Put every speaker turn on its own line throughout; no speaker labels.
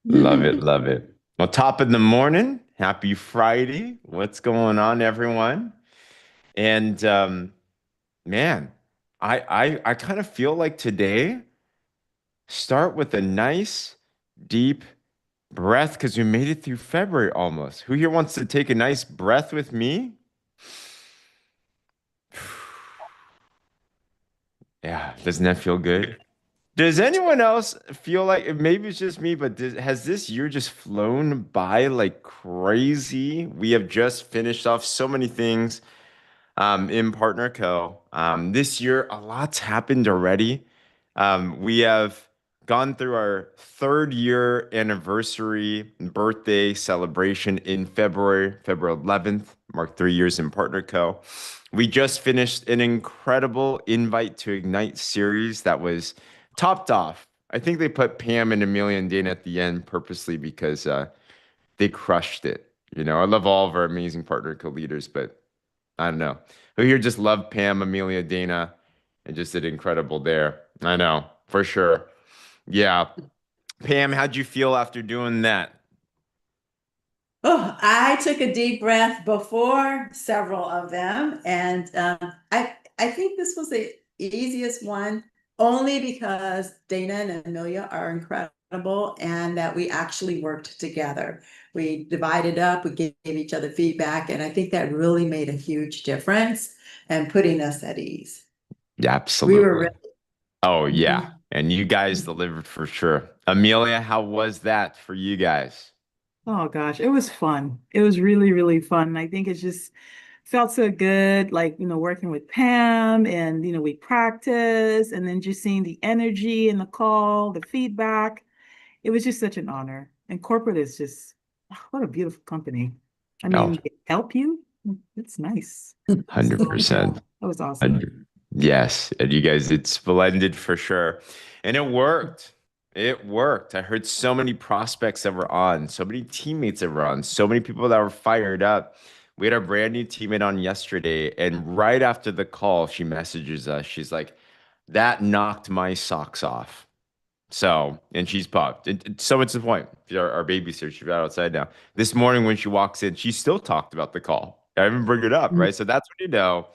Love it, love it. Well, top of the morning. Happy Friday. What's going on, everyone? And man, I kind of feel like today start with a nice deep breath because we made it through February almost. Who here wants to take a nice breath with me? Yeah, doesn't that feel good? Does anyone else feel like maybe it's just me, but has this year just flown by like crazy? We have just finished off so many things in Partner Co. This year, a lot's happened already. We have gone through our third year anniversary birthday celebration in February, February 11th, marked 3 years in Partner Co. We just finished an incredible Invite to Ignite series that was topped off. I think they put Pam and Amelia and Dana at the end purposely because they crushed it. I love all of our amazing Partner Co leaders, but I don't know. Who here just loved Pam, Amelia, Dana, and just did incredible there. I know, for sure. Yeah. Pam, how'd you feel after doing that?
Oh, I took a deep breath before several of them, and I think this was the easiest one only because Dana and Amelia are incredible, and that we actually worked together. We divided up, we gave each other feedback, and I think that really made a huge difference and putting us at ease.
Yeah,
We were
absolutely.
ready.
Oh, yeah.
Mhm.
And you guys delivered for sure. Amelia, how was that for you guys?
Oh gosh, it was fun. It was really, really fun. I think it just felt so good, like, working with Pam and, we practiced and then just seeing the energy in the call, the feedback. It was just such an honor. And corporate is just, what a beautiful company. I
Oh,
mean, they help you. It's nice. So yeah,
100%.
that was awesome.
Yes, and you guys, it's splendid for sure. And it worked. It worked. I heard so many prospects that were on, so many teammates that were on, so many people that were fired up. We had our brand new teammate on yesterday, and right after the call, she messages us. She's like, that knocked my socks off. So, and she's pumped. So it's the point. Our babysitter, she's out outside now. This morning when she walks in, she still talked about the call. I even bring it up, right? So that's when you know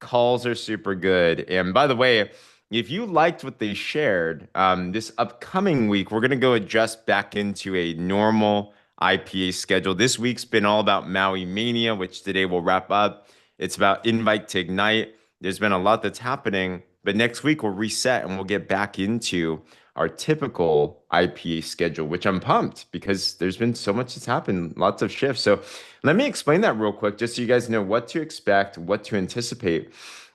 calls are super good. And by the way, if you liked what they shared, this upcoming week, we're going to go adjust back into a normal IPA schedule. This week's been all about Maui Mania, which today we'll wrap up. It's about Invite to Ignite. There's been a lot that's happening, but next week we'll reset and we'll get back into our typical IPA schedule, which I'm pumped because there's been so much that's happened, lots of shifts. So let me explain that real quick, just so you guys know what to expect, what to anticipate.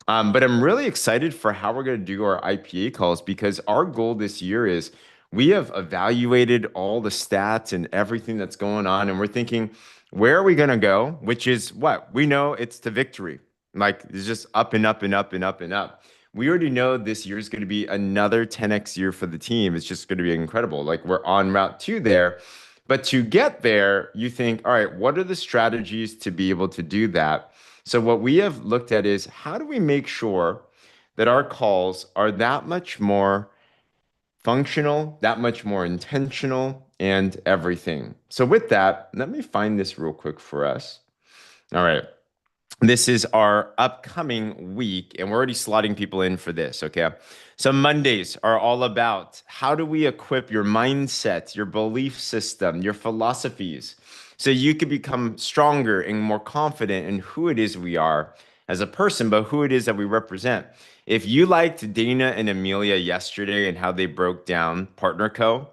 But I'm really excited for how we're going to do our IPA calls because our goal this year is we have evaluated all the stats and everything that's going on, and we're thinking, where are we going to go? Which is what? We know it's to victory. Like it's just up and up and up and up and up. We already know this year is going to be another 10x year for the team. It's just going to be incredible. Like we're on route to there. But to get there, you think, all right, what are the strategies to be able to do that? So, what we have looked at is how do we make sure that our calls are that much more functional, that much more intentional, and everything. So, with that, let me find this real quick for us. All right. This is our upcoming week, and we're already slotting people in for this, okay? So Mondays are all about how do we equip your mindset, your belief system, your philosophies, so you can become stronger and more confident in who it is we are as a person, but who it is that we represent. If you liked Dana and Amelia yesterday and how they broke down Partner Co.,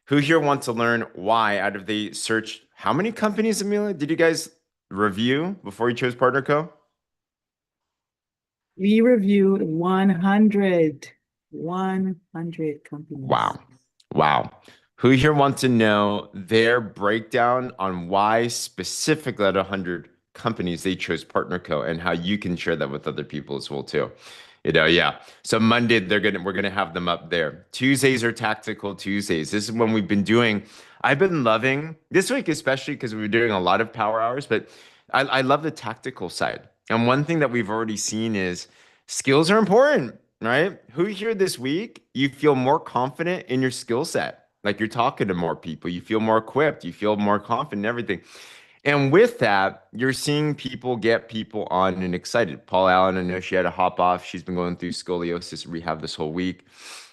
who here wants to learn why out of they searched how many companies, Amelia, did you guys review before you chose Partner Co?
We reviewed 100 companies.
Wow. Wow. Who here wants to know their breakdown on why specifically at 100 companies they chose Partner Co and how you can share that with other people as well too. Yeah. So Monday we're gonna have them up there. Tuesdays are tactical Tuesdays. This is when we've been doing. I've been loving this week, especially because we were doing a lot of power hours, but I love the tactical side. And one thing that we've already seen is skills are important, right? Who here this week you feel more confident in your skill set? Like you're talking to more people, you feel more equipped, you feel more confident in everything. And with that, you're seeing people get people on and excited. Paul Allen, I know she had to hop off. She's been going through scoliosis rehab this whole week.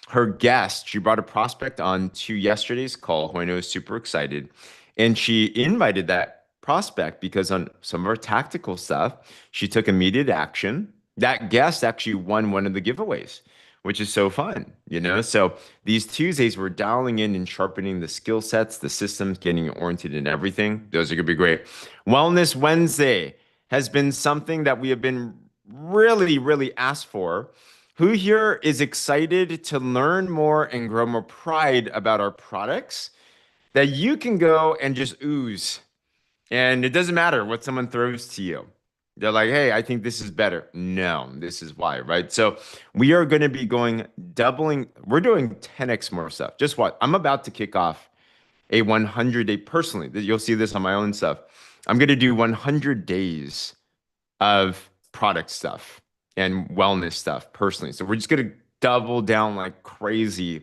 Her guest, she brought a prospect on to yesterday's call who I know is super excited. And she invited that prospect because on some of her tactical stuff, she took immediate action. That guest actually won one of the giveaways, which is so fun, you know? So these Tuesdays, we're dialing in and sharpening the skill sets, the systems, getting oriented in everything. Those are going to be great. Wellness Wednesday has been something that we have been really, really asked for. Who here is excited to learn more and grow more pride about our products that you can go and just ooze? And it doesn't matter what someone throws to you. They're like, hey, I think this is better. No, this is why, right? So we are going to be going doubling. We're doing 10x more stuff. Just what? I'm about to kick off a 100-day personally. You'll see this on my own stuff. I'm going to do 100 days of product stuff and wellness stuff personally. So we're just going to double down like crazy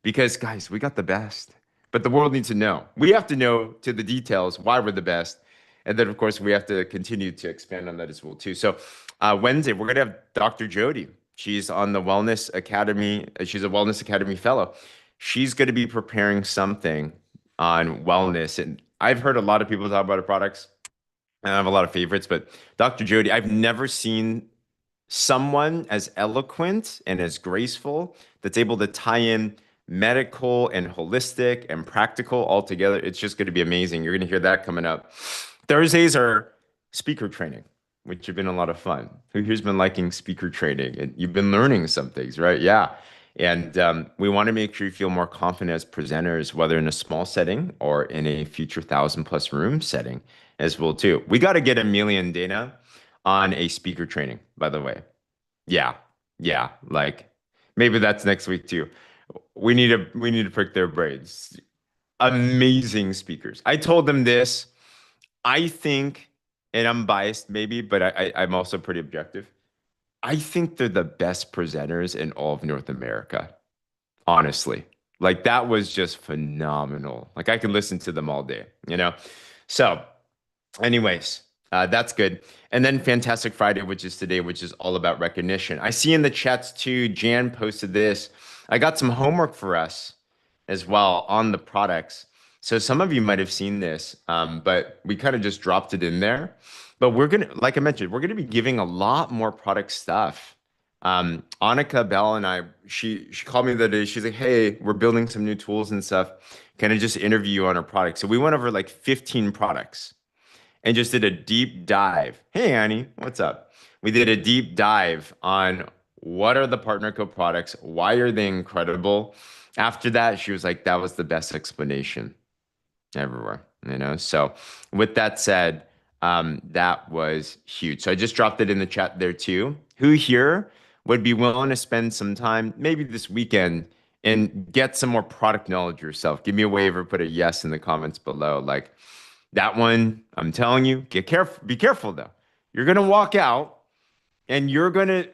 because, guys, we got the best. But the world needs to know. We have to know to the details why we're the best. And then, of course, we have to continue to expand on that as well, too. So Wednesday, we're going to have Dr. Jody. She's on the Wellness Academy. She's a Wellness Academy fellow. She's going to be preparing something on wellness. And I've heard a lot of people talk about her products. And I have a lot of favorites, but Dr. Jody, I've never seen someone as eloquent and as graceful that's able to tie in medical and holistic and practical all together. It's just going to be amazing. You're going to hear that coming up. Thursdays are speaker training, which have been a lot of fun. Who here's been liking speaker training? And you've been learning some things, right? Yeah. And we want to make sure you feel more confident as presenters, whether in a small setting or in a future 1,000+ room setting as well too. We got to get Amelia and Dana on a speaker training, by the way. Yeah. Yeah. Like maybe that's next week too. We need to prick their brains. Amazing speakers. I told them this. I think, and I'm biased maybe, but I'm also pretty objective. I think they're the best presenters in all of North America, honestly. Like that was just phenomenal. Like I could listen to them all day, you know? So, anyways, that's good. And then Fantastic Friday, which is today, which is all about recognition. I see in the chats too, Jan posted this. I got some homework for us as well on the products. So some of you might have seen this, but we kind of just dropped it in there. But we're gonna, like I mentioned, we're gonna be giving a lot more product stuff. Annika Bell and I, she called me the other day. She's like, "Hey, we're building some new tools and stuff. Can I just interview you on our product?" So we went over like 15 products and just did a deep dive. Hey, Annie, what's up? We did a deep dive on what are the partner co products, why are they incredible. After that, she was like, "That was the best explanation everywhere." You know. So with that said, that was huge. So I just dropped it in the chat there too. Who here would be willing to spend some time, maybe this weekend, and get some more product knowledge yourself? Give me a wave or put a yes in the comments below. Like that one, I'm telling you, get careful. Be careful though. You're gonna walk out and you're gonna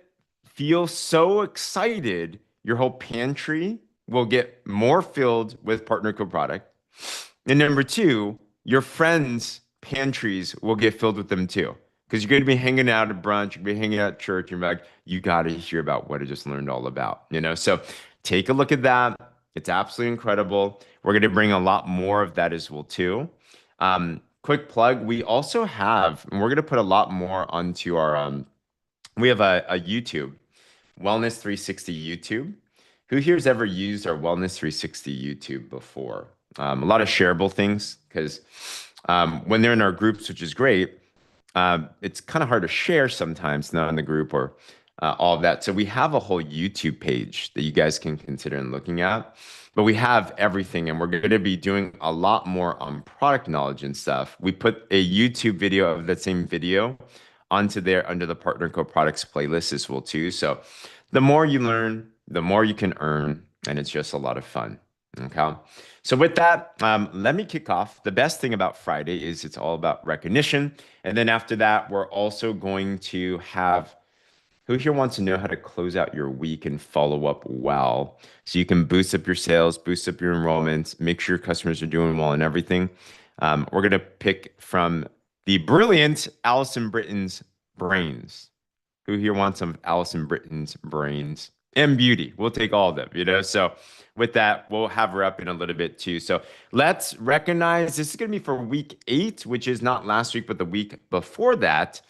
feel so excited. Your whole pantry will get more filled with partner co product. And number two, your friends' pantries will get filled with them too. Because you're going to be hanging out at brunch, you're going to be hanging out at church, and you're like, you got to hear about what I just learned all about, you know? So take a look at that. It's absolutely incredible. We're going to bring a lot more of that as well too. Quick plug, we also have, and we're going to put a lot more onto our, we have a YouTube, Wellness 360 YouTube. Who here's ever used our Wellness 360 YouTube before? A lot of shareable things because when they're in our groups, which is great, it's kind of hard to share sometimes not in the group or all of that. So we have a whole YouTube page that you guys can consider and looking at. But we have everything, and we're going to be doing a lot more on product knowledge and stuff. We put a YouTube video of that same video onto there under the Partner Co Products playlist as well too. So the more you learn, the more you can earn, and it's just a lot of fun. Okay. So with that, let me kick off. The best thing about Friday is it's all about recognition. And then after that, we're also going to have Who here wants to know how to close out your week and follow up well so you can boost up your sales, boost up your enrollments, make sure your customers are doing well and everything? We're going to pick from the brilliant Allison Britton's brains. Who here wants some of Allison Britton's brains and beauty? We'll take all of them, you know? So with that, we'll have her up in a little bit too. So let's recognize this is going to be for week 8, which is not last week, but the week before that.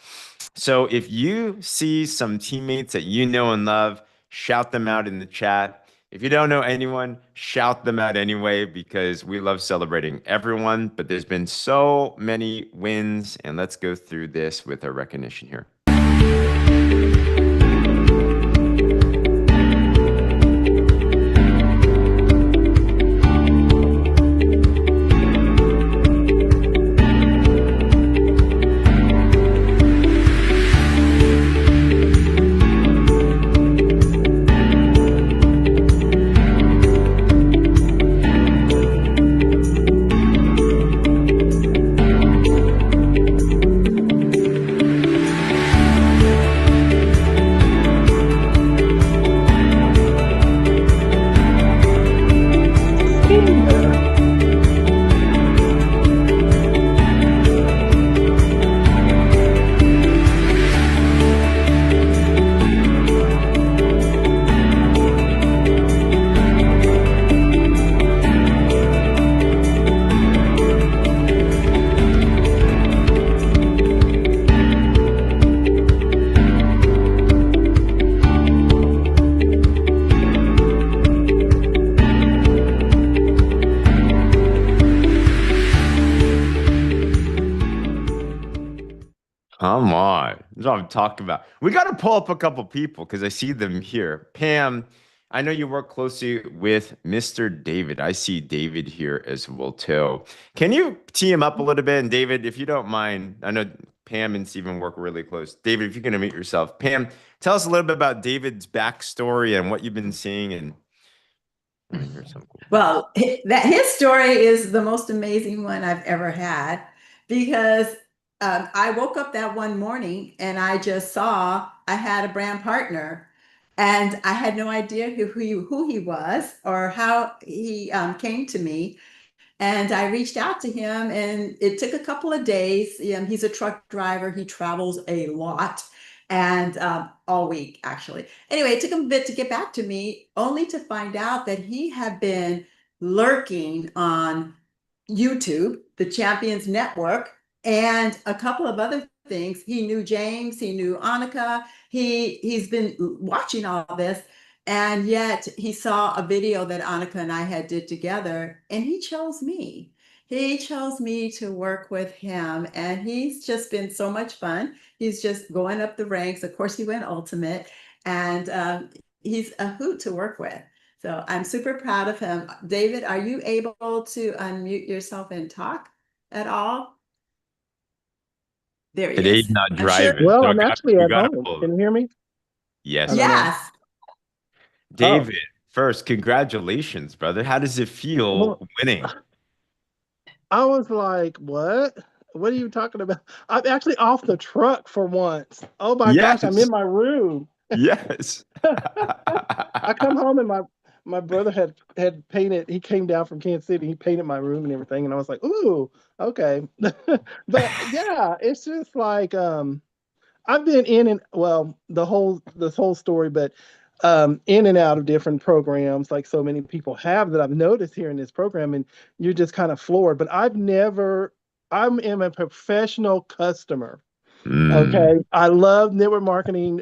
So if you see some teammates that you know and love, shout them out in the chat. If you don't know anyone, shout them out anyway, because we love celebrating everyone. But there's been so many wins, and let's go through this with our recognition here. Come on. That's what I'm talking about. We got to pull up a couple people because I see them here. Pam, I know you work closely with Mr. David. I see David here as well, too. Can you tee him up a little bit? And David, if you don't mind, I know Pam and Stephen work really close. David, if you're going to meet yourself. Pam, tell us a little bit about David's backstory and what you've been seeing. And here's some cool.
Well, that his story is the most amazing one I've ever had, because I woke up that one morning and I just saw I had a brand partner, and I had no idea who he was or how he came to me. And I reached out to him, and it took a couple of days. He's a truck driver. He travels a lot, and all week, actually. Anyway, it took him a bit to get back to me, only to find out that he had been lurking on YouTube, the Champions Network, and a couple of other things. He knew James, he knew Annika. He's been watching all this, and yet he saw a video that Annika and I had did together, and he chose me. He chose me to work with him, and he's just been so much fun. He's just going up the ranks. Of course, he went ultimate, and he's a hoot to work with. So I'm super proud of him. David, are you able to unmute yourself and talk at all? There he
Today's
is.
not
I'm sure-
driving.
Well,
so
I'm actually
we
at
gotta
home.
pull-
Can you hear me?
Yes.
I don't know.
Yes.
David, first, congratulations, brother. How does it feel
Well-
winning?
I was like, what? What are you talking about? I'm actually off the truck for once. Oh my gosh, I'm
Yes.
in my room.
Yes.
I come home and my brother had painted, he came down from Kansas City, he painted my room and everything, and I was like, ooh, okay. But yeah, it's just like I've been in and well, this whole story, but in and out of different programs, like so many people have that I've noticed here in this program, and you're just kind of floored. But I am a professional customer. Okay. I love network marketing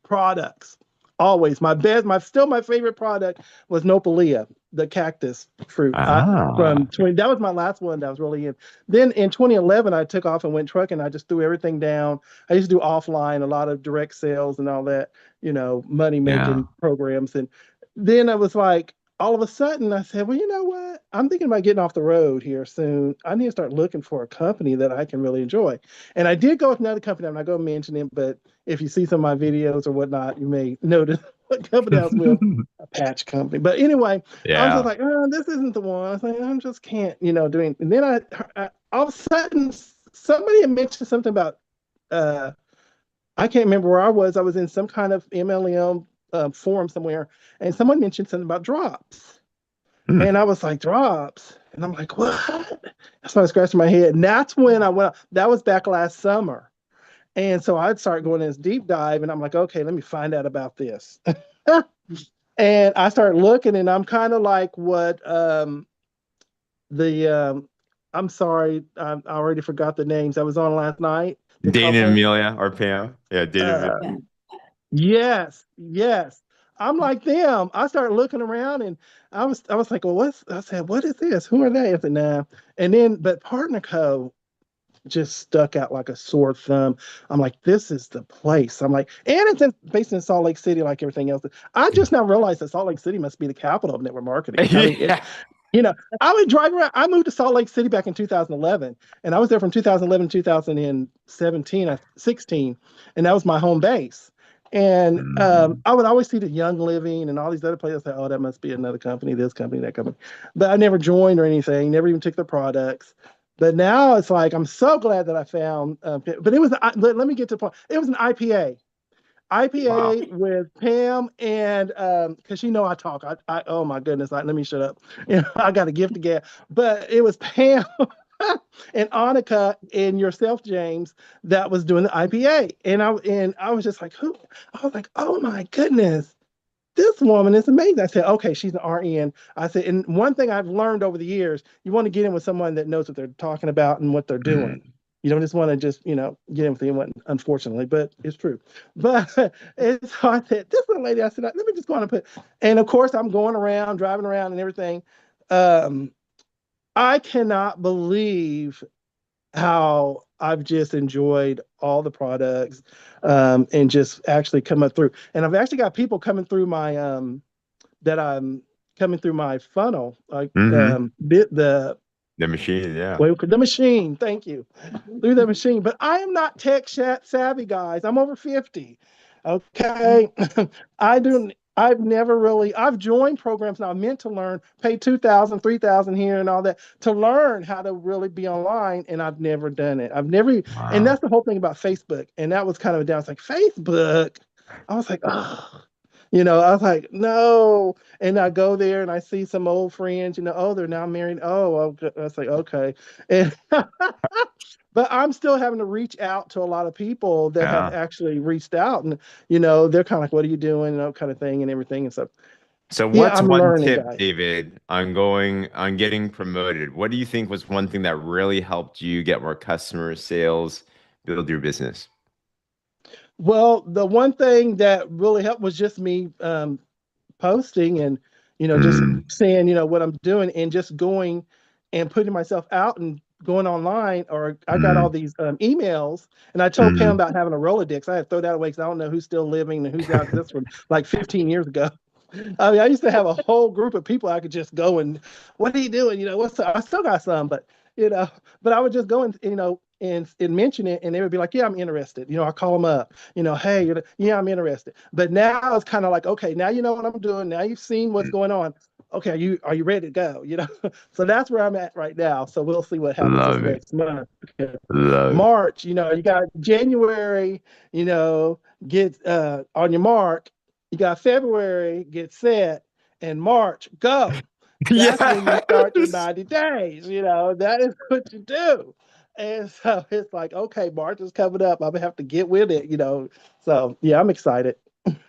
products. Always. My favorite product was Nopalea, the cactus fruit. That was my last one that I was really in. Then in 2011, I took off and went trucking. I just threw everything down. I used to do offline, a lot of direct sales and all that, money making programs. And then I was like, all of a sudden I said, well, you know what? I'm thinking about getting off the road here soon. I need to start looking for a company that I can really enjoy. And I did go with another company. I'm not going to mention it, but if you see some of my videos or whatnot, you may notice what company I was with, a patch company. But anyway, I was just like, oh, this isn't the one. I was like, I just can't, doing. And then I all of a sudden, somebody had mentioned something about I can't remember where I was. I was in some kind of MLM forum somewhere, and someone mentioned something about drops.
Hmm.
And I was like, drops. And I'm like, what? So I scratching my head. And that's when I went, that was back last summer. And so I'd start going in this deep dive, and I'm like, okay, let me find out about this. And I started looking, and I'm kind of like what the I'm sorry, I already forgot the names. I was on last night. The
Dana and
couple.
Amelia or Pam. Yeah, Dana.
Uh,
Yeah.
yes, yes. I'm like them. I started looking around, and I was like, well, I said, what is this? Who are they? I said, nah. And then, but Partner Co. just stuck out like a sore thumb. I'm like, this is the place. I'm like, and based in Salt Lake City, like everything else. I just now realized that Salt Lake City must be the capital of network marketing. I mean,
Yeah.
you know, I would drive around. I moved to Salt Lake City back in 2011, and I was there from 2011 2017, 16, and that was my home base. And
Mhm.
I would always see the Young Living and all these other places. Like, oh, that must be another company, this company, that company. But I never joined or anything. Never even took their products. But now it's like I'm so glad that I found. But it was. Let me get to the point. It was an IPA.
Wow.
IPA with Pam and because you know I talk. I oh my goodness, let me shut up. You know, I got a gift to get. But it was Pam and Annika and yourself, James, that was doing the IPA. And I was just like, who? I was like, oh my goodness, this woman is amazing. I said, okay, she's an RN. I said, and one thing I've learned over the years, you want to get in with someone that knows what they're talking about and what they're doing.
Mm.
You don't just want to just, get in with anyone, unfortunately, but it's true. But and so I said, this little lady, I said, let me just go on and put, and of course I'm going around, driving around and everything. Um, I cannot believe how I've just enjoyed all the products and just actually coming through. And I've actually got people coming through my that I'm coming through my funnel, like
Hmm.
the
The machine, yeah.
well, the machine. Thank you, through the machine. But I am not tech savvy, guys. I'm over 50. Okay, I do. I've never really. I've joined programs now. I meant to learn, pay 2,000, 3,000 here and all that to learn how to really be online, and I've never done it. I've never, and
Wow.
that's the whole thing about Facebook. And that was kind of a down. It's like Facebook. I was like, oh. I was like, no. And I go there and I see some old friends, oh, they're now married. Oh, okay. I was like, okay. And but I'm still having to reach out to a lot of people that have
Yeah.
actually reached out and, they're kind of like, what are you doing? Kind of thing and everything. And so,
So
yeah,
what's
I'm
one
learning,
tip,
guys.
David, on getting promoted? What do you think was one thing that really helped you get more customers, sales, build your business?
Well, the one thing that really helped was just me posting and just
Mm.
saying what I'm doing and just going and putting myself out and going online. Or I got all
Mm.
these emails, and I told Pam
Mm.
about having a Rolodex. I had to throw that away because I don't know who's still living and who's out, because that's from like 15 years ago. I mean, I used to have a whole group of people I could just go and, what are you doing? What's up? I still got some, but you know, but I would just go and and mention it, and they would be like, yeah, I'm interested. I call them up. Hey, yeah, I'm interested. But now it's kind of like, okay, now you know what I'm doing. Now you've seen what's
Mm.
going on. Okay, are you ready to go? So that's where I'm at right now. So we'll see what happens this
Love it.
next month.
Love it.
March, you got January, get on your mark. You got February, get set, and March, go. That's when you start your
Yes.
90 days. That is what you do. And so it's like, okay, March is coming up. I'm gonna have to get with it. So yeah, I'm excited.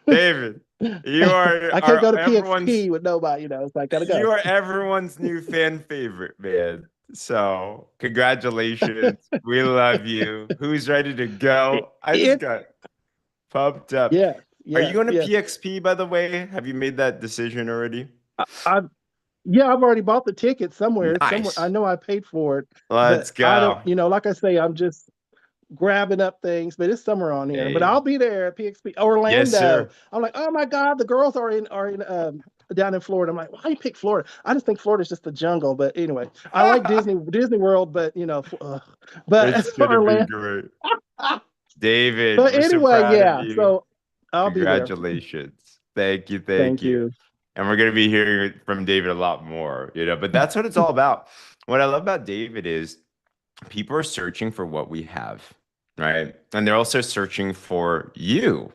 David, you
I can't
are
go to
everyone's
PXP with nobody, so I gotta
you
go.
are everyone's new fan favorite, man. So congratulations. We love you. Who's ready to go? I just
It,
got pumped up.
yes,
Are you
yes,
going to
yes.
PXP, by the way? Have you made that decision already?
I've Yeah, I've already bought the ticket somewhere. It's somewhere. I
Nice.
know I paid for it,
Let's
but I don't,
go.
like I say, I'm just grabbing up things, but it's somewhere on here. But
Hey.
I'll be there at PXP
Yes,
Orlando.
sir.
I'm like, oh my God, the girls are in down in Florida. I'm like, why you pick Florida? I just think Florida's just the jungle. But anyway, I like Disney World, but but
It's gonna be
Orlando.
great. David,
But
we're so
anyway,
proud of
yeah.
you.
So I'll be there.
Congratulations. Thank you. Thank
Thank
you.
you.
And we're going to be hearing from David a lot more, but that's what it's all about. What I love about David is people are searching for what we have. right? And they're also searching for you,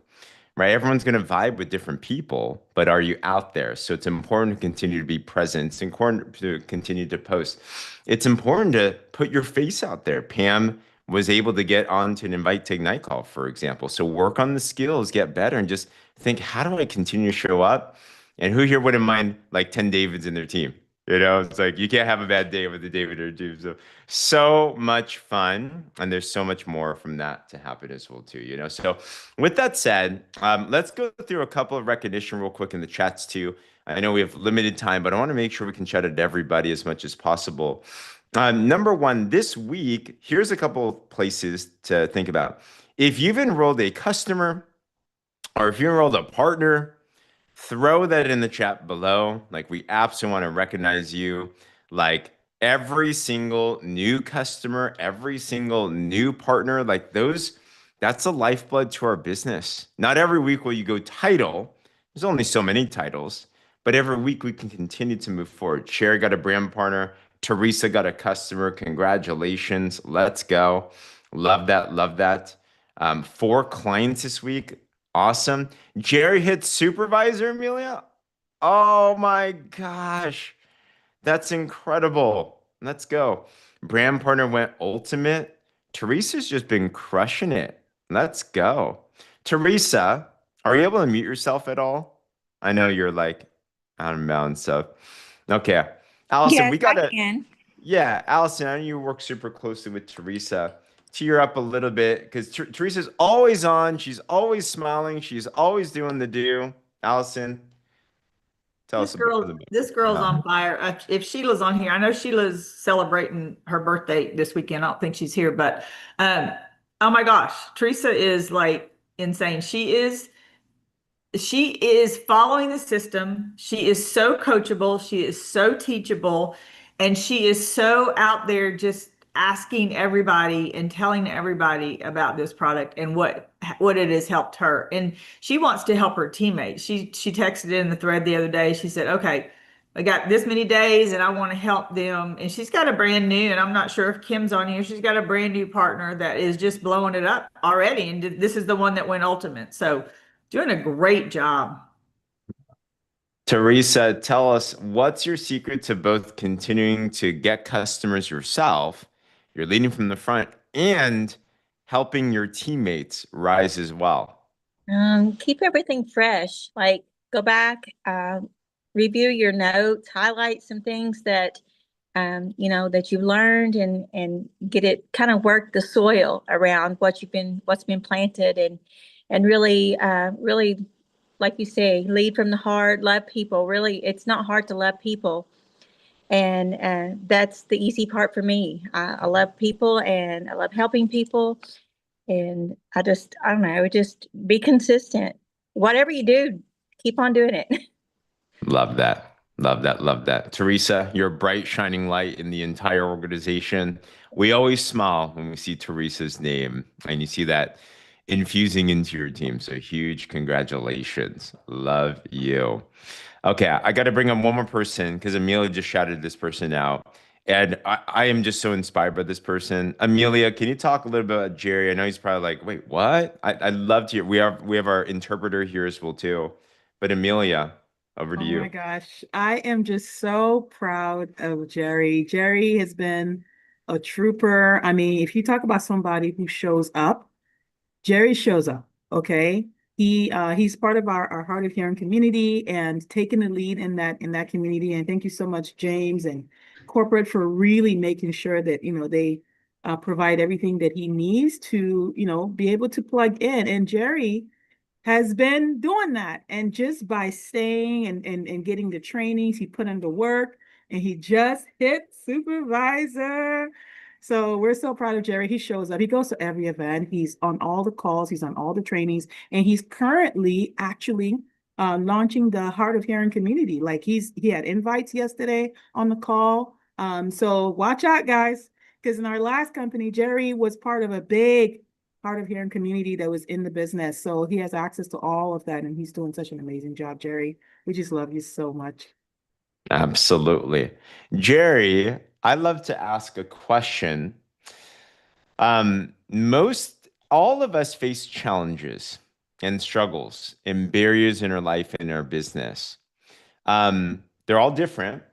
right? Everyone's going to vibe with different people, but are you out there? So it's important to continue to be present. It's important to continue to post. It's important to put your face out there. Pam was able to get onto an invite to Ignite call, for example. So work on the skills, get better, and just think, how do I continue to show up? And who here wouldn't mind like 10 Davids in their team? You know, it's like you can't have a bad day with a David or two. So much fun. And there's so much more from that to happen as well, too. You know, so with that said, let's go through a couple of recognition real quick in the chats, too. I know we have limited time, but I want to make sure we can shout out to everybody as much as possible. Number one, this week, here's a couple of places to think about. If you've enrolled a customer or if you enrolled a partner, throw that in the chat below. Like, we absolutely want to recognize you. Like, every single new customer, every single new partner, like those, that's a lifeblood to our business. Not every week will you go title. There's only so many titles, but every week we can continue to move forward. Sherry got a brand partner. Teresa got a customer. Congratulations. Let's go. Love that. Love that. 4 clients this week. Awesome. Jerry hit supervisor, Amelia. Oh my gosh. That's incredible. Let's go. Brand partner went ultimate. Teresa's just been crushing it. Let's go. Teresa, are you able to mute yourself at all? I know you're like out of bounds stuff. Okay. Allison,
Yes,
we
I
got to,
can.
yeah, Allison, I know you work super closely with Teresa. Tear up a little bit because Teresa's always on. She's always smiling. She's always doing the do. Allison, tell us a bit about
This girl's
that.
on fire. If Sheila's on here, I know Sheila's celebrating her birthday this weekend. I don't think she's here, but oh my gosh, Teresa is like insane. She is following the system. She is so coachable. She is so teachable, and she is so out there just asking everybody and telling everybody about this product and what it has helped her. And she wants to help her teammates. She texted in the thread the other day. She said, "Okay, I got this many days and I want to help them." And she's got a brand new, and I'm not sure if Kim's on here. She's got a brand new partner that is just blowing it up already. And this is the one that went ultimate. So doing a great job.
Teresa, tell us what's your secret to both continuing to get customers yourself, you're leading from the front, and helping your teammates rise as well?
Keep everything fresh. Like go back, review your notes, highlight some things that that you've learned and get it kind of work the soil around what's been planted and really really like you say, lead from the heart, love people. Really, it's not hard to love people. And that's the easy part for me. I love people and I love helping people. And I don't know, just be consistent. Whatever you do, keep on doing it.
Love that. Love that. Love that. Teresa, you're a bright, shining light in the entire organization. We always smile when we see Teresa's name and you see that infusing into your team. So huge congratulations. Love you. Okay, I got to bring on one more person because Amelia just shouted this person out. And I am just so inspired by this person. Amelia, can you talk a little bit about Jerry? I know he's probably like, wait, what? I'd love to hear. We have our interpreter here as well, too. But Amelia, over to
Oh
you.
my gosh. I am just so proud of Jerry. Jerry has been a trooper. I mean, if you talk about somebody who shows up, Jerry shows up. Okay. He's part of our Hard of Hearing community and taking the lead in that community. And thank you so much, James and corporate, for really making sure that they provide everything that he needs to be able to plug in. And Jerry has been doing that. And just by staying and getting the trainings, he put in the work and he just hit supervisor. So we're so proud of Jerry. He shows up. He goes to every event. He's on all the calls. He's on all the trainings. And he's currently actually launching the Hard of Hearing community. Like he had invites yesterday on the call. So watch out, guys, because in our last company, Jerry was part of a big Hard of Hearing community that was in the business. So he has access to all of that. And he's doing such an amazing job, Jerry. We just love you so much.
Absolutely. Jerry, I love to ask a question. Most all of us face challenges and struggles and barriers in our life and our business. They're all different,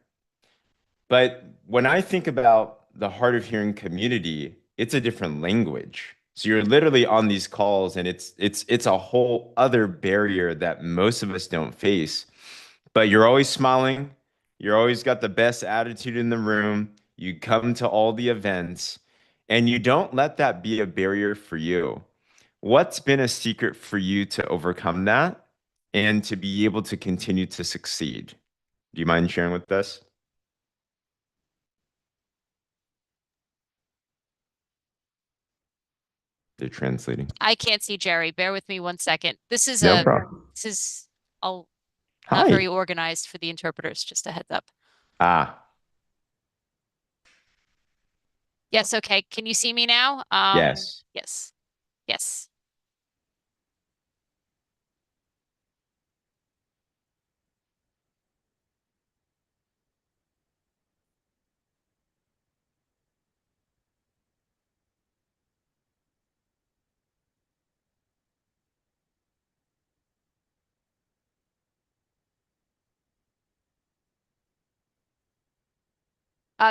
but when I think about the hard of hearing community, it's a different language. So you're literally on these calls, and it's a whole other barrier that most of us don't face. But you're always smiling. You're always got the best attitude in the room. You come to all the events, and you don't let that be a barrier for you. What's been a secret for you to overcome that and to be able to continue to succeed? Do you mind sharing with us? They're translating.
I can't see Jerry. Bear with me 1 second. This is
No problem.
not
Hi.
very organized for the interpreters, just a heads up.
Ah,
Yes, okay. Can you see me now?
yes.
Yes. Yes.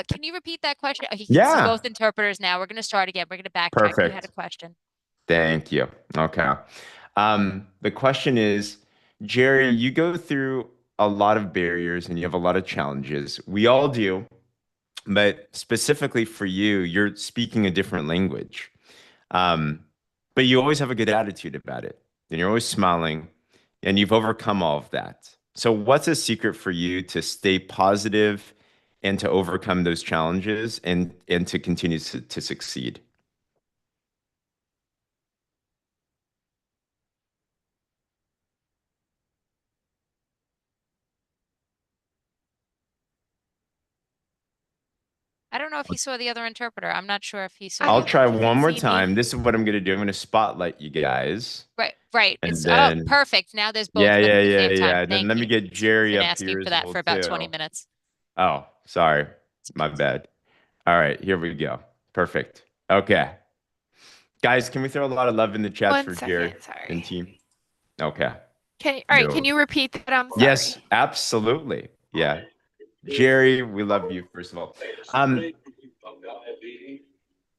Can you repeat that question? Oh, he can see
Yeah.
both interpreters now. We're going to start again. We're going to backtrack. You had
Perfect.
a question.
Thank you. Okay. The question is, Jerry, you go through a lot of barriers and you have a lot of challenges. We all do, but specifically for you, you're speaking a different language. Um, but you always have a good attitude about it, and you're always smiling, and you've overcome all of that. So, what's a secret for you to stay positive and to overcome those challenges and to continue to succeed?
I don't know if he saw the other interpreter. I'm not sure if he saw
I'll
the
try
other. Can you
one more
see me?
time. This is what I'm going to do. I'm going to spotlight you guys.
Right.
And
It's
then,
perfect. Now there's both
yeah,
of them
yeah,
at the
yeah,
same time.
yeah. And then
Thank
let me
you.
get Jerry
Been
up
asking
here
for
as
that
well
for about 20
too.
minutes.
Oh, sorry. My bad. All right, here we go. Perfect. Okay. Guys, can we throw a lot of love in the chats for Jerry and team? Okay.
All right, can
No.
you repeat that? I'm sorry.
Yes, absolutely. Yeah. Jerry, we love you, first of all.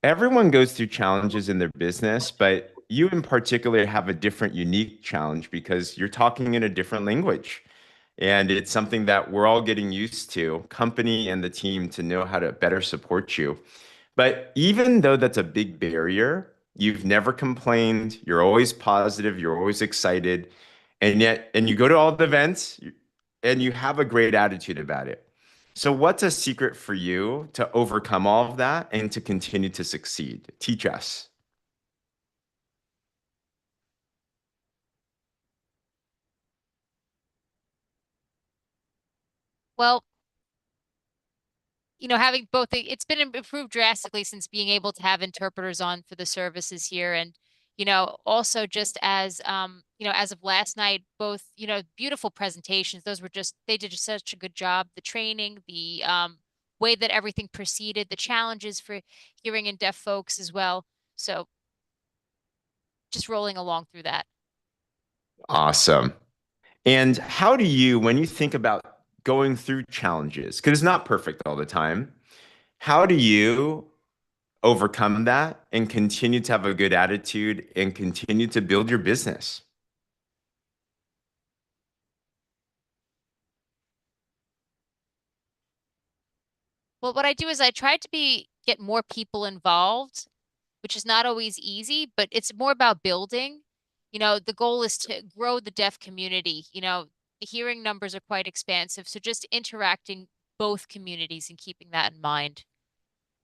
Everyone goes through challenges in their business, but you in particular have a different, unique challenge because you're talking in a different language. And it's something that we're all getting used to, company and the team, to know how to better support you. But even though that's a big barrier, you've never complained, you're always positive, you're always excited, and you go to all the events and you have a great attitude about it. So what's a secret for you to overcome all of that and to continue to succeed? Teach us.
Well, having both, it's been improved drastically since being able to have interpreters on for the services here. And, also just as of last night, both, beautiful presentations. They did just such a good job. The training, the way that everything proceeded, the challenges for hearing and deaf folks as well. So just rolling along through that.
Awesome. And how do you, when you think about going through challenges, because it's not perfect all the time, how do you overcome that and continue to have a good attitude and continue to build your business?
Well, what I do is I try to get more people involved, which is not always easy, but it's more about building. The goal is to grow the deaf community. The hearing numbers are quite expansive, so just interacting both communities and keeping that in mind.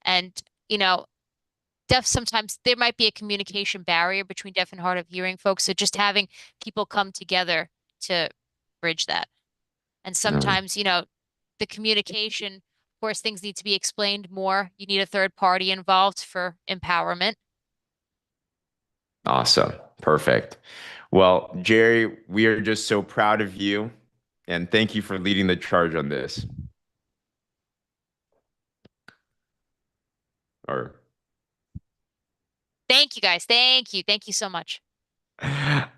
And, deaf, sometimes there might be a communication barrier between deaf and hard of hearing folks, so just having people come together to bridge that. And sometimes, the communication, of course, things need to be explained more. You need a third party involved for empowerment.
Awesome. Perfect. Well, Jerry, we are just so proud of you, and thank you for leading the charge on this. Or
Thank you guys. Thank you. Thank you so much.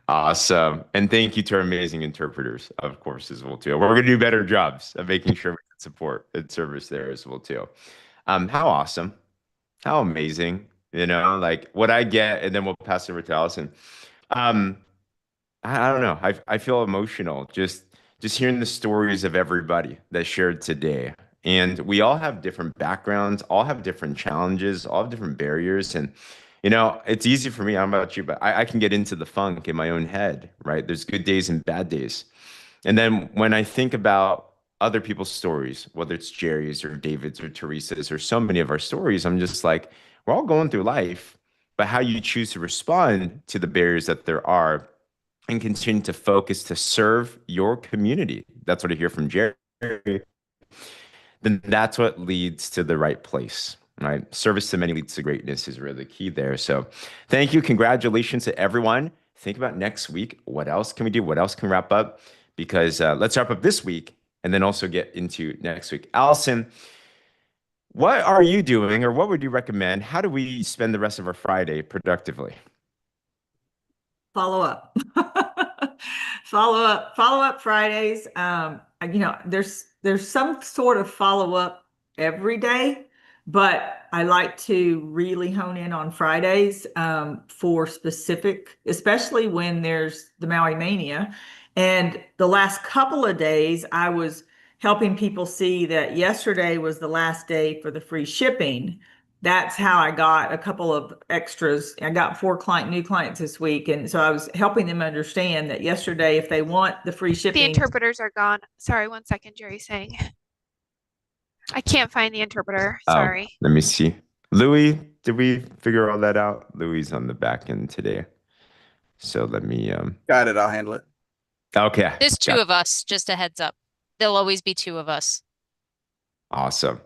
Awesome. And thank you to our amazing interpreters, of course, as well, too. We're going to do better jobs of making sure we can support and service there as well, too. How awesome. How amazing. Like what I get, and then we'll pass it over to Allison. I don't know. I feel emotional just hearing the stories of everybody that shared today. And we all have different backgrounds, all have different challenges, all have different barriers. And it's easy for me. I don't know about you, but I can get into the funk in my own head, right? There's good days and bad days. And then when I think about other people's stories, whether it's Jerry's or David's or Teresa's or so many of our stories, I'm just like, we're all going through life, but how you choose to respond to the barriers that there are and continue to focus to serve your community. That's what I hear from Jerry. Then that's what leads to the right place, right? Service to many leads to greatness is really the key there. So thank you. Congratulations to everyone. Think about next week. What else can we do? What else can wrap up? Because let's wrap up this week and then also get into next week. Allison, what are you doing, or what would you recommend? How do we spend the rest of our Friday productively?
Follow up. Follow up Fridays. There's some sort of follow up every day, but I like to really hone in on Fridays for specific, especially when there's the Maui Mania. And the last couple of days, I was helping people see that yesterday was the last day for the free shipping. That's how I got a couple of extras. I got 4 new clients this week. And so I was helping them understand that yesterday, if they want the free
The
shipping.
interpreters are gone. Sorry, 1 second, Jerry's saying. I can't find the interpreter. Sorry.
Let me see. Louis, did we figure all that out? Louis is on the back end today. So let me
Got it. I'll handle it.
Okay.
There's 2 of us, just a heads up. There'll always be 2 of us.
Awesome.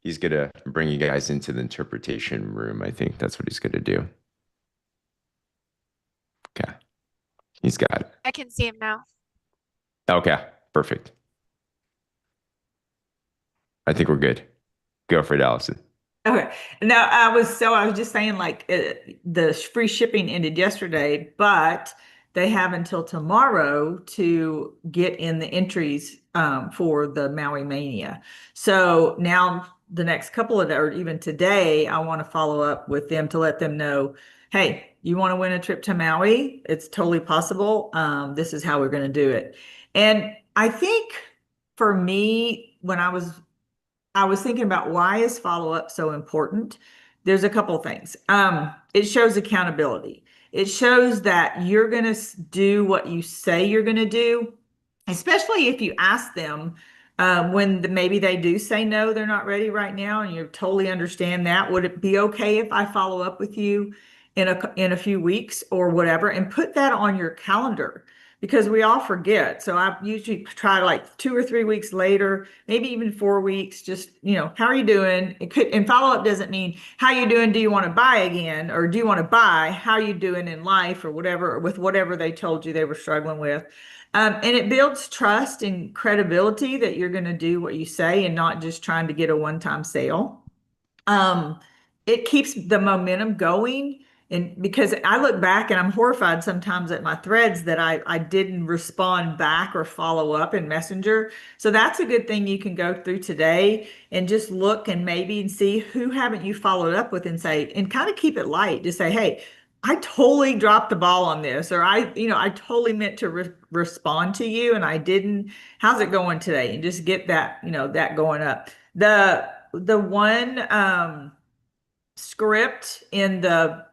He's going to bring you guys into the interpretation room. I think that's what he's going to do. Okay. He's got it.
I can see him now.
Okay. Perfect. I think we're good. Go for it, Allison.
Okay. Now I was just saying, like, the free shipping ended yesterday, but they have until tomorrow to get in the entries for the Maui Mania. So now the next couple of days, or even today, I want to follow up with them to let them know, hey, you want to win a trip to Maui? It's totally possible. This is how we're going to do it. And I think for me, when I was thinking about why is follow-up so important, there's a couple of things. It shows accountability. It shows that you're going to do what you say you're going to do, especially if you ask them when maybe they do say no, they're not ready right now, and you totally understand that. Would it be okay if I follow up with you in a few weeks or whatever, and put that on your calendar? Because we all forget. So I usually try like 2 or 3 weeks later, maybe even 4 weeks, just, how are you doing? And follow up doesn't mean how you doing? Do you want to buy again? Or do you want to buy? How are you doing in life, or whatever, or with whatever they told you they were struggling with. And it builds trust and credibility that you're going to do what you say and not just trying to get a one-time sale. It keeps the momentum going. And because I look back and I'm horrified sometimes at my threads that I didn't respond back or follow up in Messenger. So that's a good thing you can go through today and just look and maybe see who haven't you followed up with, and say, and kind of keep it light. Just say, hey, I totally dropped the ball on this, or I totally meant to respond to you and I didn't. How's it going today? And just get that, that going up. The one script in the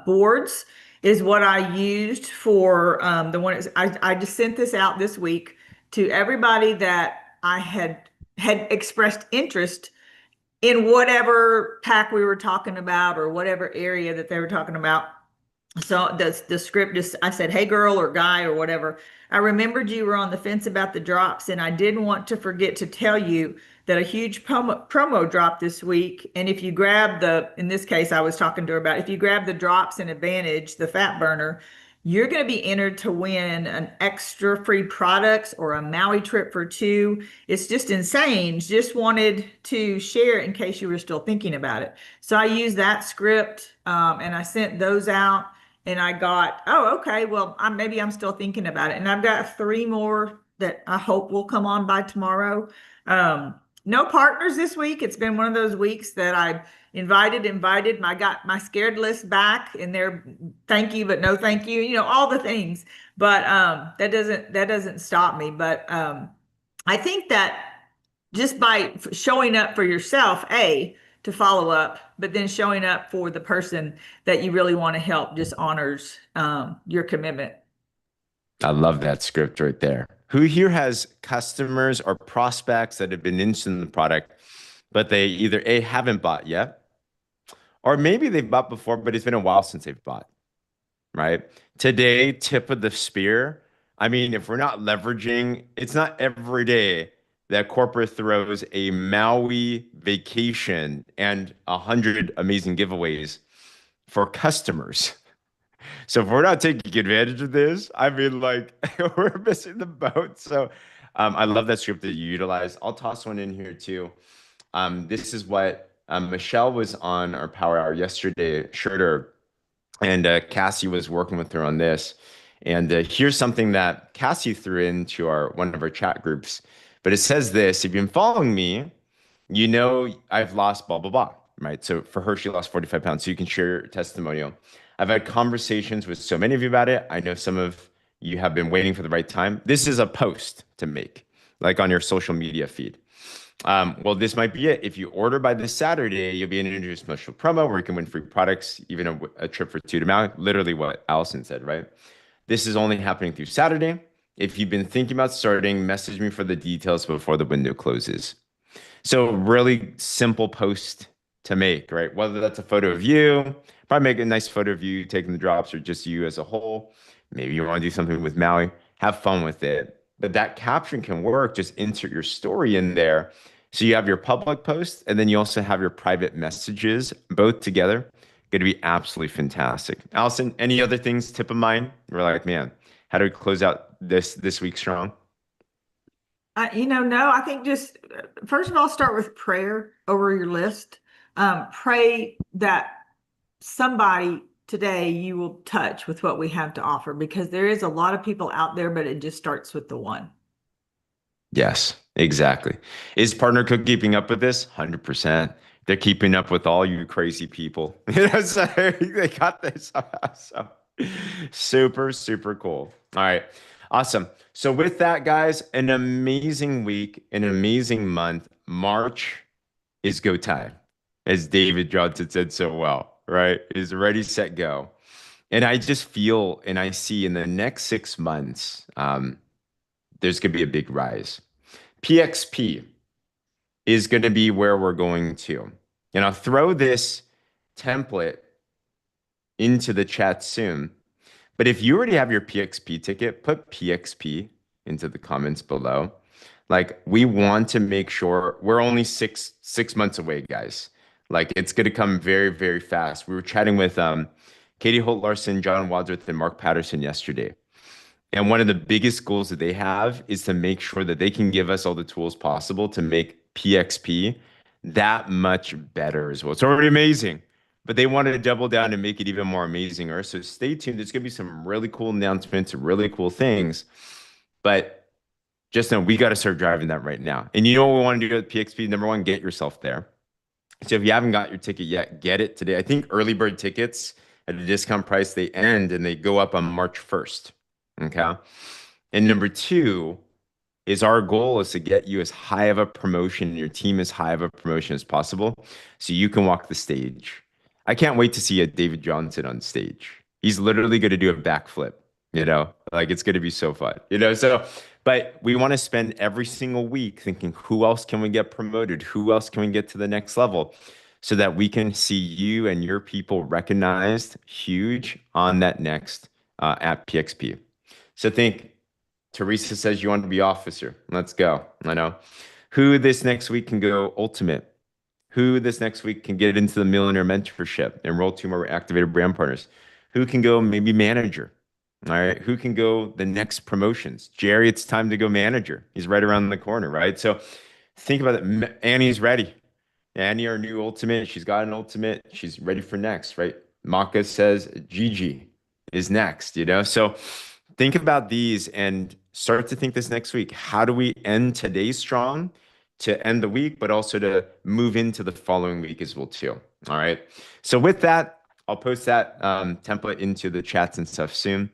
boards is what I used for the one. I just sent this out this week to everybody that I had expressed interest in whatever pack we were talking about or whatever area that they were talking about. So the script just, I said, hey girl or guy or whatever, I remembered you were on the fence about the drops, and I didn't want to forget to tell you that a huge promo dropped this week. And if you grab in this case, I was talking to her about, if you grab the drops in Advantage, the fat burner, you're going to be entered to win an extra free products or a Maui trip for two. It's just insane. Just wanted to share in case you were still thinking about it. So I used that script and I sent those out and I got, oh, okay, well, maybe I'm still thinking about it. And I've got 3 more that I hope will come on by tomorrow. No partners this week. It's been one of those weeks that I invited. I got my scared list back and they're thank you, but no thank you, you know, all the things. But that doesn't stop me. But I think that just by showing up for yourself, to follow up, but then showing up for the person that you really want to help just honors your commitment.
I love that script right there. Who here has customers or prospects that have been interested in the product, but they either A, haven't bought yet, or maybe they've bought before, but it's been a while since they've bought, right? Today, tip of the spear. I mean, if we're not leveraging, it's not every day that corporate throws a Maui vacation and 100 amazing giveaways for customers. So if we're not taking advantage of this, I mean, like, we're missing the boat. So I love that script that you utilize. I'll toss one in here too. This is what Michelle was on our Power Hour yesterday, Schroeder, and Cassie was working with her on this. And here's something that Cassie threw into one of our chat groups. But it says this: if you've been following me, you know I've lost blah, blah, blah, right? So for her, she lost 45 pounds. So you can share your testimonial. I've had conversations with so many of you about it. I know some of you have been waiting for the right time. This is a post to make, like on your social media feed. Well, this might be it. If you order by this Saturday, you'll be introduced to a special promo where you can win free products, even a trip for 2 to Maui. Literally what Allison said, right? This is only happening through Saturday. If you've been thinking about starting, message me for the details before the window closes. So really simple post to make, right? Whether that's a photo of you, probably make a nice photo of you taking the drops, or just you as a whole. Maybe you want to do something with Maui, have fun with it. But that caption can work. Just insert your story in there. So you have your public post, and then you also have your private messages, both together. Going to be absolutely fantastic. Allison, any other things tip of mind? We're like, man, how do we close out this week strong?
No, I think just first of all, start with prayer over your list. Pray that somebody today you will touch with what we have to offer, because there is a lot of people out there, but it just starts with the one.
Yes, exactly. Is Partner Cook keeping up with this? 100%. They're keeping up with all you crazy people. So they got this. So super, super cool. All right. Awesome. So with that, guys, an amazing week, an amazing month. March is go time, as David Johnson said so well, right? Is ready, set, go. And I just feel and I see in the next 6 months, there's going to be a big rise. PXP is going to be where we're going to. And I'll throw this template into the chat soon. But if you already have your PXP ticket, put PXP into the comments below. Like, we want to make sure we're only six months away, guys. Like, it's going to come very, very fast. We were chatting with Katie Holt Larson, John Wadsworth, and Mark Patterson yesterday. And one of the biggest goals that they have is to make sure that they can give us all the tools possible to make PXP that much better as well. It's already amazing, but they wanted to double down and make it even more amazing. So stay tuned. There's going to be some really cool announcements, really cool things. But just know we got to start driving that right now. And you know what we want to do with PXP? Number one, get yourself there. So if you haven't got your ticket yet, get it today. I think early bird tickets at a discount price, they end and they go up on March 1st. Okay. And number two is our goal is to get you as high of a promotion, your team as high of a promotion as possible, so you can walk the stage. I can't wait to see a David Johnson on stage. He's literally going to do a backflip, like it's going to be so fun, so, but we want to spend every single week thinking, who else can we get promoted? Who else can we get to the next level, so that we can see you and your people recognized huge on that next at PXP. So think, Teresa says you want to be officer. Let's go. I know. Who this next week can go ultimate? Who this next week can get into the millionaire mentorship, enroll 2 more activated brand partners? Who can go maybe manager? All right. Who can go the next promotions? Jerry, it's time to go manager. He's right around the corner, right? So think about it. Annie's ready. Annie, our new ultimate. She's got an ultimate. She's ready for next, right? Maka says Gigi is next, you know? So think about these and start to think this next week. How do we end today strong to end the week, but also to move into the following week as well, too? All right. So with that, I'll post that template into the chats and stuff soon.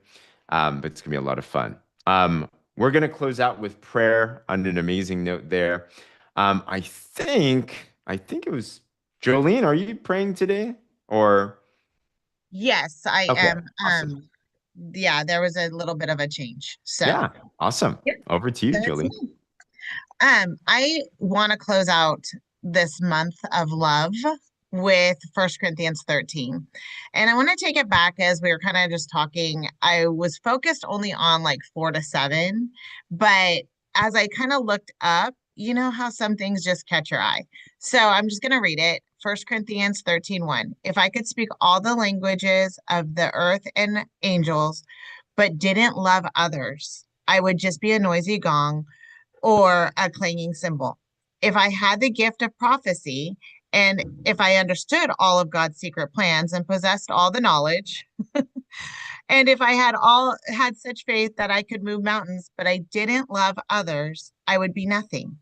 But it's gonna be a lot of fun. We're gonna close out with prayer on an amazing note there. I think it was Jolene. Are you praying today? Or
Yes, I
okay,
am.
awesome.
Yeah, there was a little bit of a change. So
Yeah, awesome.
Yep.
Over to you,
that's
Jolene.
me. I want to close out this month of love with 1 Corinthians 13. And I want to take it back as we were kind of just talking. I was focused only on like 4 to 7, but as I kind of looked up, you know how some things just catch your eye. So I'm just going to read it. 1 Corinthians 13:1. If I could speak all the languages of the earth and angels, but didn't love others, I would just be a noisy gong or a clanging cymbal. If I had the gift of prophecy, and if I understood all of God's secret plans and possessed all the knowledge, and if I had such faith that I could move mountains, but I didn't love others, I would be nothing.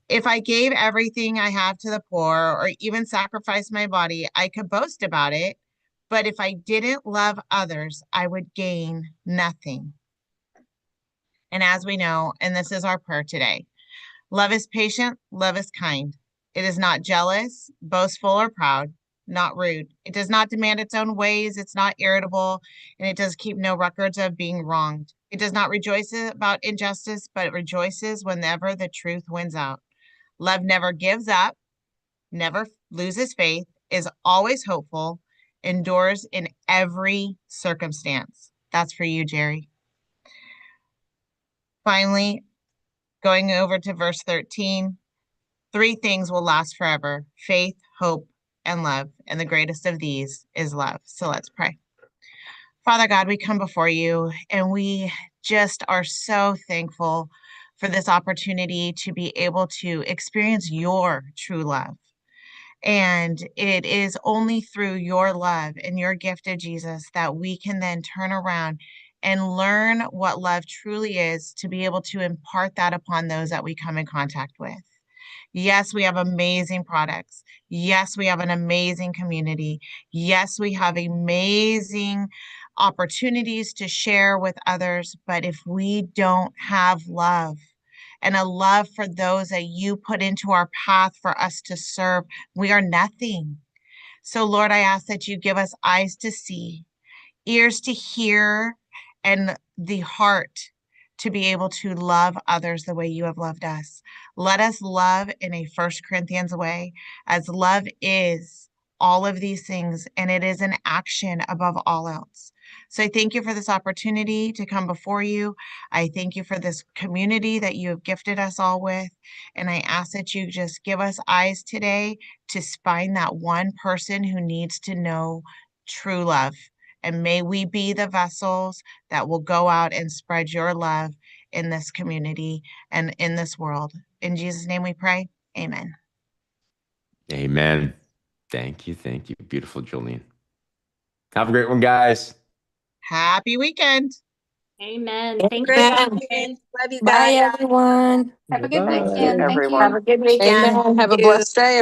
If I gave everything I have to the poor or even sacrificed my body, I could boast about it. But if I didn't love others, I would gain nothing. And as we know, and this is our prayer today, love is patient, love is kind. It is not jealous, boastful, or proud, not rude. It does not demand its own ways. It's not irritable, and it does keep no records of being wronged. It does not rejoice about injustice, but it rejoices whenever the truth wins out. Love never gives up, never loses faith, is always hopeful, endures in every circumstance. That's for you, Jerry. Finally, going over to verse 13, 3 things will last forever: faith, hope, and love. And the greatest of these is love. So let's pray. Father God, we come before you and we just are so thankful for this opportunity to be able to experience your true love. And it is only through your love and your gift of Jesus that we can then turn around and learn what love truly is, to be able to impart that upon those that we come in contact with. Yes, we have amazing products. Yes, we have an amazing community. Yes, we have amazing opportunities to share with others. But if we don't have love, and a love for those that you put into our path for us to serve, we are nothing. So Lord, I ask that you give us eyes to see, ears to hear, and the heart to be able to love others the way you have loved us. Let us love in a 1 Corinthians way, as love is all of these things, and it is an action above all else. So I thank you for this opportunity to come before you. I thank you for this community that you have gifted us all with. And I ask that you just give us eyes today to find that one person who needs to know true love. And may we be the vessels that will go out and spread your love in this community and in this world. In Jesus' name we pray. Amen.
Amen. Thank you. Thank you. Beautiful, Jolene. Have a great one, guys.
Happy weekend.
Amen.
Have a
Thank
great
you.
weekend. Love you
Bye,
guys.
everyone. Have a good
Bye-bye.
weekend. Thank
everyone.
you.
Have a good weekend.
Amen.
Have a
Thank you.
blessed day.